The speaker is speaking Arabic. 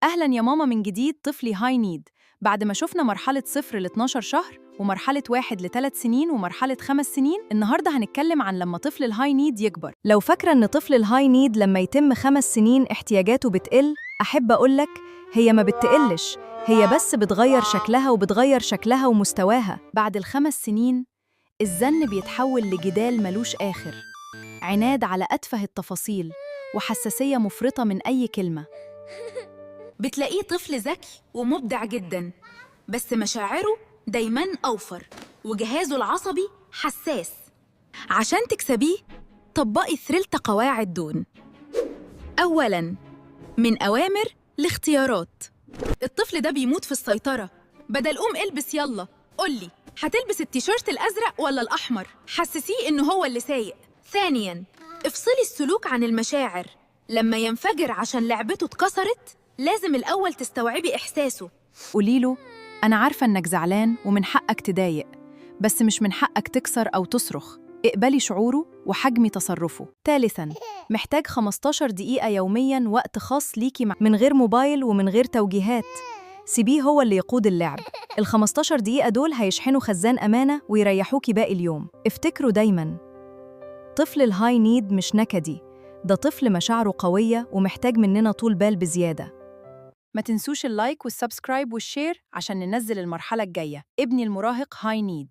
أهلاً يا ماما من جديد طفلي هاي نيد. بعد ما شفنا مرحلة 0 ل 12 شهر ومرحلة 1 ل 3 سنين ومرحلة 5 سنين، النهاردة هنتكلم عن لما طفل الهاي نيد يكبر. لو فاكرة إن طفل الهاي نيد لما يتم 5 سنين احتياجاته بتقل، أحب أقولك هي ما بتقلش، هي بس بتغير شكلها وبتغير شكلها ومستواها. بعد ال5 سنين الزن بيتحول لجدال ملوش آخر، عناد على أتفه التفاصيل، وحساسية مفرطة من أي كلمة. بتلاقيه طفل ذكي ومبدع جدا، بس مشاعره دايما أوفر وجهازه العصبي حساس. عشان تكسبيه طبقي 3 قواعد دون. أولاً، من أوامر لاختيارات. الطفل ده بيموت في السيطرة. بدل قوم البس يلا، قولي هتلبس التيشيرت الأزرق ولا الأحمر؟ حسسيه إنه هو اللي سايق. ثانياً، افصلي السلوك عن المشاعر. لما ينفجر عشان لعبته اتكسرت، لازم الأول تستوعبي إحساسه. قوليله أنا عارفة إنك زعلان ومن حقك تضايق، بس مش من حقك تكسر أو تصرخ. اقبلي شعوره وحجمي تصرفه. ثالثاً، محتاج 15 دقيقة يومياً وقت خاص ليكي من غير موبايل ومن غير توجيهات. سيبيه هو اللي يقود اللعب. ال15 دقيقة دول هيشحنوا خزان أمانة ويريحوكي باقي اليوم. افتكروا دايماً، طفل الهاي نيد مش نكدي، ده طفل مشاعره قوية ومحتاج مننا طول بال بزيادة. ما تنسوش اللايك والسبسكرايب والشير عشان ننزل المرحلة الجاية. ابني المراهق هاي نيد.